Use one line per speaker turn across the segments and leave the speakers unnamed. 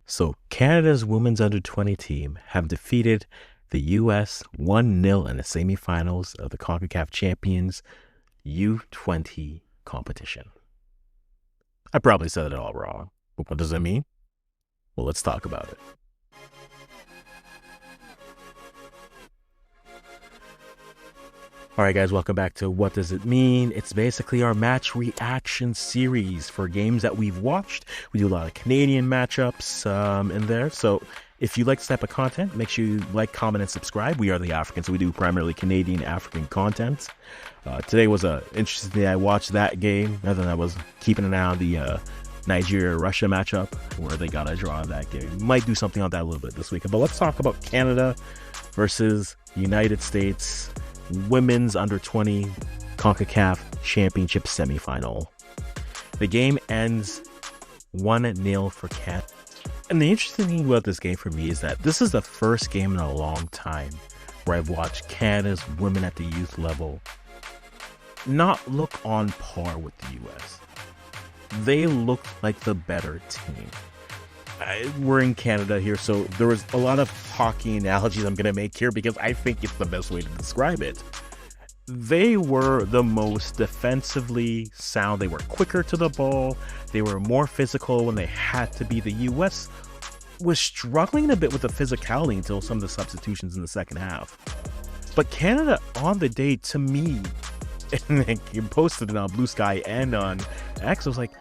So Canada's women's under-20 team have defeated the U.S. 1-0 in the semifinals of the CONCACAF Champions U20 competition. I probably said it all wrong, but what does it mean? Well, let's talk about it. All right, guys, welcome back to What Does It Mean? It's basically our match reaction series for games that we've watched. We do a lot of Canadian matchups in there. So if you like this type of content, make sure you like, comment, and subscribe. We are the Africans, so we do primarily Canadian African content. Today was an interesting day. I watched that game, and then I was keeping an eye on the Nigeria-Russia matchup, where they got a draw in that game. Might do something on that a little bit this weekend. But let's talk about Canada versus United States women's under-20 CONCACAF Championship semifinal. The game ends 1-0 for Canada. And the interesting thing about this game for me is that this is the first game in a long time where I've watched Canada's women at the youth level not look on par with the US. They look like the better team. We're in Canada here, so there was a lot of hockey analogies I'm going to make here because I think it's the best way to describe it. They were the most defensively sound. They were quicker to the ball. They were more physical when they had to be. The U.S. was struggling a bit with the physicality until some of the substitutions in the second half. But Canada on the day, to me, and you posted it on Blue Sky and on X, I was like,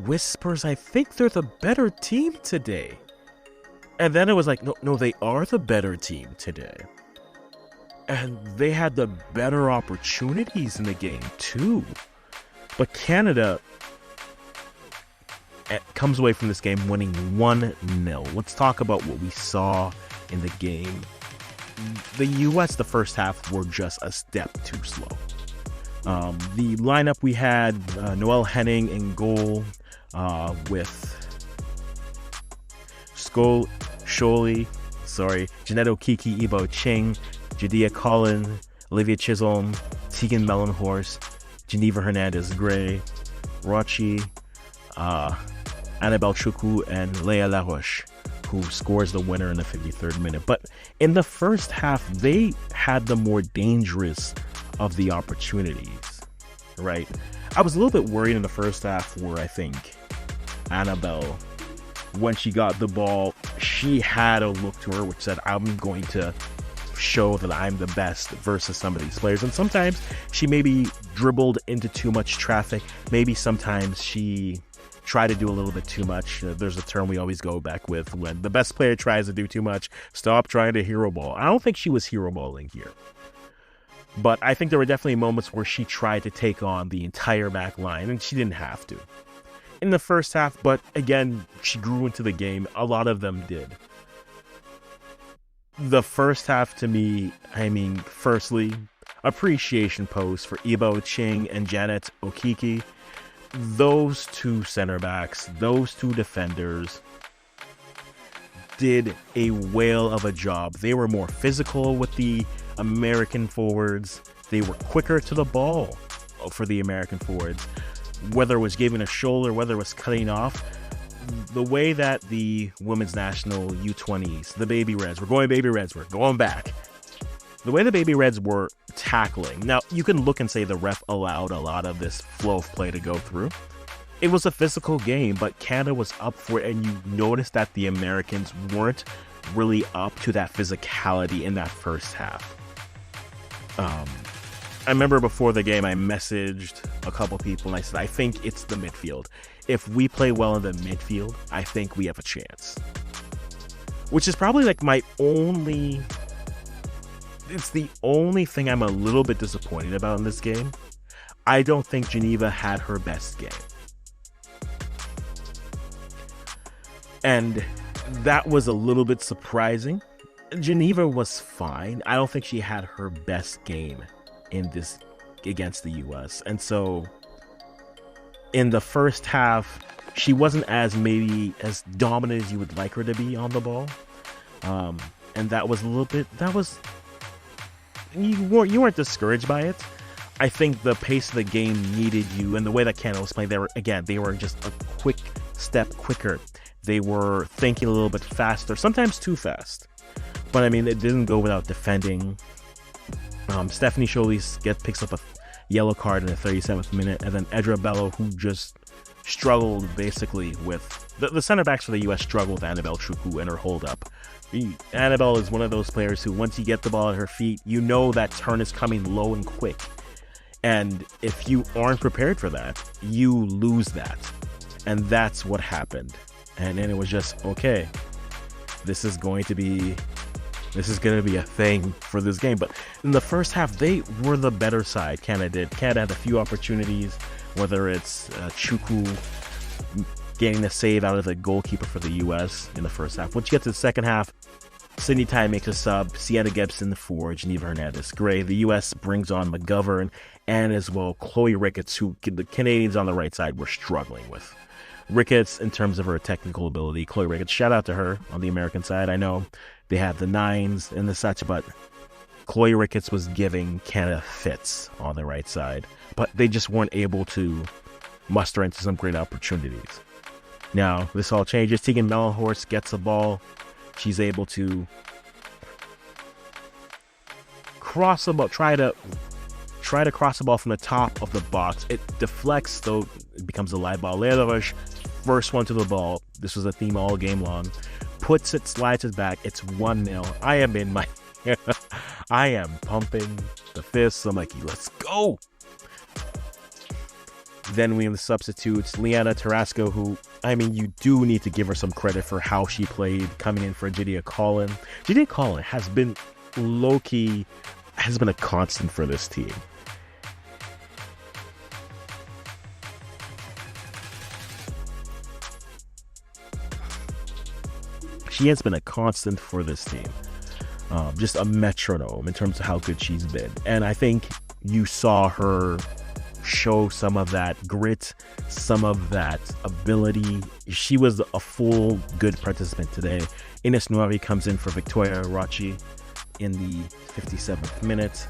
whispers, I think they're the better team today. And then it was like, no, they are the better team today. And they had the better opportunities in the game too. But Canada comes away from this game winning 1-0. Let's talk about what we saw in the game. The US, the first half, were just a step too slow. The lineup we had, Noelle Henning in goal, with Jeanette Okiki, Ebo Ching, Jadiah Collin, Olivia Chisholm, Tegan Mellenhorst, Geneva Hernandez-Gray, Rochi, Annabelle Chukwu, and Leah Laroche, who scores the winner in the 53rd minute. But in the first half, they had the more dangerous of the opportunities, right? I was a little bit worried in the first half where I think Annabelle, when she got the ball, she had a look to her which said, I'm going to show that I'm the best versus some of these players. And sometimes she maybe dribbled into too much traffic. Maybe sometimes she tried to do a little bit too much. There's a term we always go back with when the best player tries to do too much. Stop trying to hero ball. I don't think she was hero balling here. But I think there were definitely moments where she tried to take on the entire back line, and she didn't have to in the first half. But again, she grew into the game. A lot of them did. The first half, to me, firstly, appreciation post for Ebo Ching and Janet Okiki. Those two center backs, those two defenders did a whale of a job. They were more physical with the American forwards. They were quicker to the ball for the American forwards. Whether it was giving a shoulder, whether it was cutting off, the way that the women's national U20s, the Baby Reds, we're going back. The way the Baby Reds were tackling. Now, you can look and say the ref allowed a lot of this flow of play to go through. It was a physical game, but Canada was up for it, and you noticed that the Americans weren't really up to that physicality in that first half. I remember before the game, I messaged a couple people and I said, I think it's the midfield. If we play well in the midfield, I think we have a chance. Which is probably like it's the only thing I'm a little bit disappointed about in this game. I don't think Geneva had her best game. And that was a little bit surprising. Geneva was fine. I don't think she had her best game in this against the US. And so in the first half, she wasn't as dominant as you would like her to be on the ball. And that was a little bit, you weren't discouraged by it. I think the pace of the game needed you, and the way that Canada was playing, they were just a quick step quicker They were thinking a little bit faster, sometimes too fast. But I mean, it didn't go without defending. Stephanie Solis picks up a yellow card in the 37th minute, and then Edra Bello, who just struggled basically with the center backs for the US struggled with Annabelle Chukwu and her hold up. Annabelle is one of those players who, once you get the ball at her feet, you know that turn is coming low and quick. And if you aren't prepared for that, you lose that. And that's what happened. And then it was just, okay, this is going to be a thing for this game. But in the first half, they were the better side. Canada had a few opportunities, whether it's Chukwu getting a save out of the goalkeeper for the U.S. in the first half. Once you get to the second half, Sydney Tai makes a sub, Sienna Gibson for Geneva Hernandez Gray. The U.S. brings on McGovern and as well Chloe Ricketts, who the Canadians on the right side were struggling with. Ricketts, in terms of her technical ability, Chloe Ricketts, shout out to her on the American side. I know they had the nines and the such, but Chloe Ricketts was giving Canada fits on the right side, but they just weren't able to muster into some great opportunities. Now, this all changes. Tegan Mellenhorst gets the ball. She's able to cross the ball, try to cross the ball from the top of the box. It deflects, though it becomes a live ball. Leonovich, first one to the ball. This was a theme all game long. Puts it, slides it back. It's 1-0. I am pumping the fists. I'm like, let's go. Then we have the substitutes, Liana Tarasco, who, I mean, you do need to give her some credit for how she played coming in for Jidia Collin. Jidia Collin has been low-key, has been a constant for this team. She has been a constant for this team. Just a metronome in terms of how good she's been. And I think you saw her show some of that grit, some of that ability. She was a full good participant today. Ines Noiri comes in for Victoria Rocci in the 57th minute.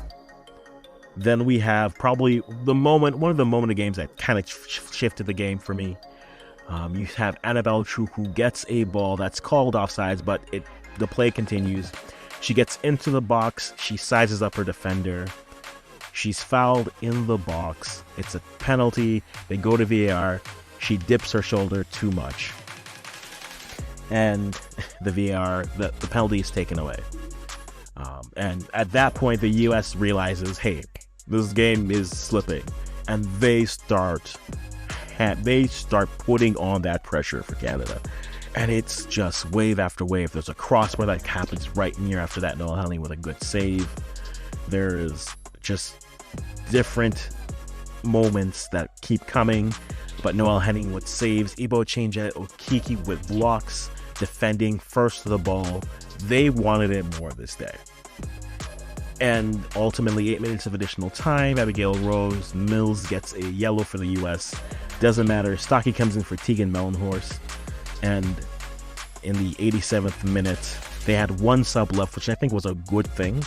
Then we have probably one of the moment of games that kind of shifted the game for me. You have Annabelle Chukwu, who gets a ball that's called offsides, but the play continues. She gets into the box. She sizes up her defender. She's fouled in the box. It's a penalty. They go to VAR. She dips her shoulder too much. And the VAR, the penalty is taken away. And at that point, the U.S. realizes, hey, this game is slipping. And they start putting on that pressure for Canada. And it's just wave after wave. There's a crossbar that happens right near after that. Noel Henning with a good save. There is just different moments that keep coming. But Noel Henning with saves. Ibo Change Okiki with blocks. Defending first to the ball. They wanted it more this day. And ultimately, 8 minutes of additional time. Abigail Rose Mills gets a yellow for the U.S. Doesn't matter. Stocky comes in for Tegan Mellenhorst. And in the 87th minute, they had one sub left, which I think was a good thing.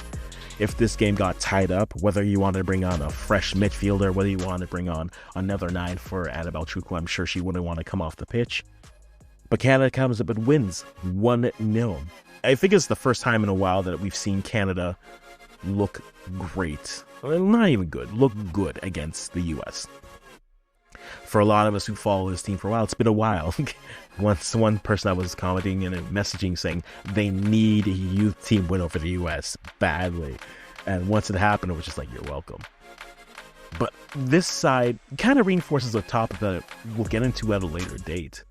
If this game got tied up, whether you wanted to bring on a fresh midfielder, whether you wanted to bring on another 9 for Annabelle Chukwu, I'm sure she wouldn't want to come off the pitch. But Canada comes up and wins 1-0. I think it's the first time in a while that we've seen Canada look great. Well, not even good. Look good against the U.S. For a lot of us who follow this team for a while, it's been a while. Once one person I was commenting and messaging saying they need a youth team win over the U.S. badly. And once it happened, it was just like, you're welcome. But this side kind of reinforces a topic that we'll get into at a later date.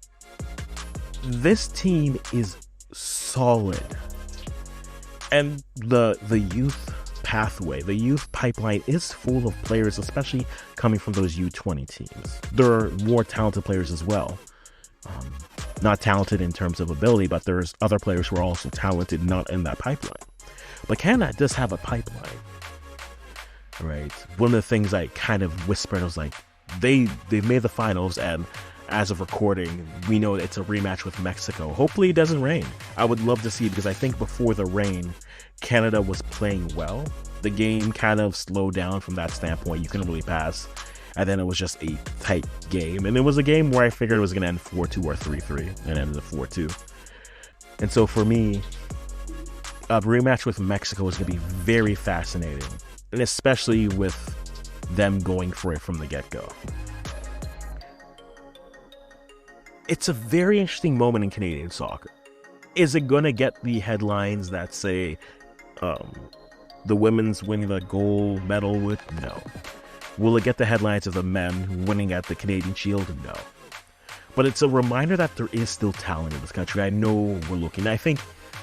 This team is solid. And the youth pathway, the youth pipeline is full of players, especially coming from those U20 teams. There are more talented players as well. Not talented in terms of ability, but there's other players who are also talented, not in that pipeline. But Canada does have a pipeline, right? One of the things I kind of whispered, I was like, they've made the finals, and as of recording, we know it's a rematch with Mexico. Hopefully it doesn't rain. I would love to see, because I think before the rain, Canada was playing well. The game kind of slowed down from that standpoint. You couldn't really pass. And then it was just a tight game. And it was a game where I figured it was going to end 4-2 or 3-3, and ended at 4-2. And so for me, a rematch with Mexico is going to be very fascinating, and especially with them going for it from the get-go. It's a very interesting moment in Canadian soccer. Is it going to get the headlines that say the women's winning the gold medal? No. Will it get the headlines of the men winning at the Canadian Shield? No. But it's a reminder that there is still talent in this country. I know we're looking. I think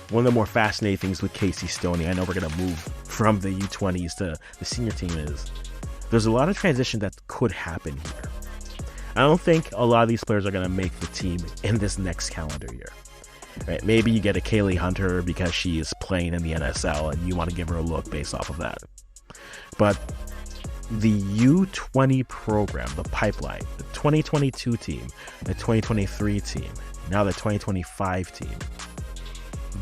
one of the more fascinating things with Casey Stoney, I know we're going to move from the U20s to the senior team, is there's a lot of transition that could happen here. I don't think a lot of these players are going to make the team in this next calendar year. Right? Maybe you get a Kaylee Hunter because she is playing in the NSL and you want to give her a look based off of that. But the U20 program, the pipeline, the 2022 team, the 2023 team, now the 2025 team,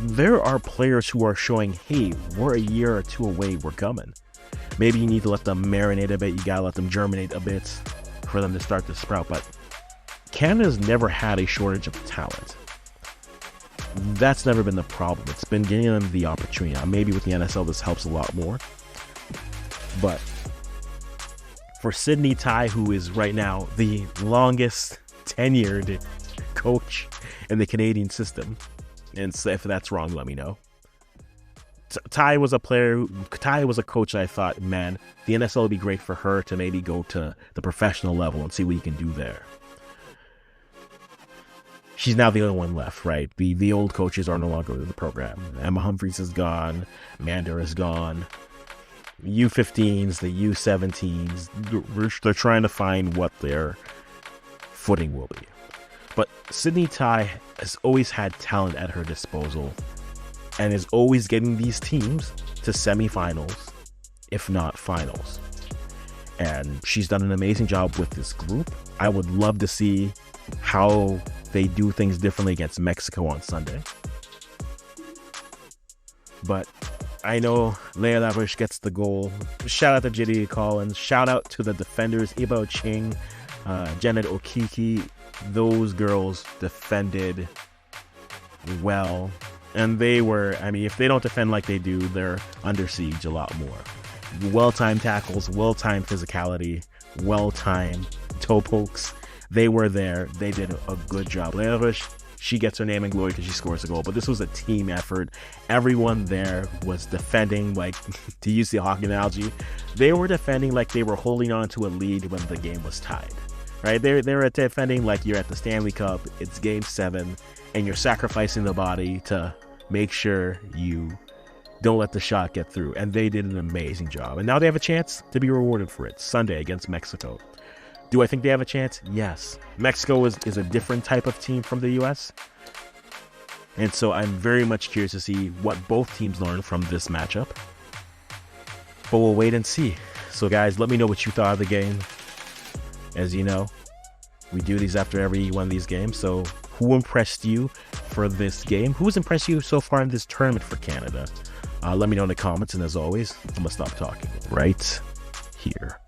there are players who are showing, hey, we're a year or two away, we're coming. Maybe you need to let them marinate a bit, you gotta let them germinate a bit for them to start to sprout. But Canada's never had a shortage of talent. That's never been the problem. It's been giving them the opportunity. Now, maybe with the NSL this helps a lot more. But for Sydney Tai, who is right now the longest tenured coach in the Canadian system, and if that's wrong, let me know. Tai was a coach I thought, man, the NSL would be great for her to maybe go to the professional level and see what you can do there. She's now the only one left, right? The old coaches are no longer in the program. Emma Humphreys is gone. Amanda is gone. U15s, the U17s, they're trying to find what their footing will be. But Sydney Tai has always had talent at her disposal and is always getting these teams to semifinals, if not finals. And she's done an amazing job with this group. I would love to see how they do things differently against Mexico on Sunday. But I know Leia Lavish gets the goal. Shout out to JD Collins. Shout out to the defenders, Ibao Ching, Janet Okiki. Those girls defended well. And they were, I mean, if they don't defend like they do, they're under siege a lot more. Well-timed tackles, well-timed physicality, well-timed toe pokes. They were there. They did a good job. Leia Lavish, she gets her name in glory because she scores a goal. But this was a team effort. Everyone there was defending, like, to use the hockey analogy, they were defending like they were holding on to a lead when the game was tied. Right? They were defending like you're at the Stanley Cup, it's Game 7, and you're sacrificing the body to make sure you don't let the shot get through. And they did an amazing job. And now they have a chance to be rewarded for it Sunday against Mexico. Do I think they have a chance? Yes. Mexico is a different type of team from the U.S. And so I'm very much curious to see what both teams learn from this matchup. But we'll wait and see. So guys, let me know what you thought of the game. As you know, we do these after every one of these games. So who impressed you for this game? Who's impressed you so far in this tournament for Canada? Let me know in the comments. And as always, I'm going to stop talking right here.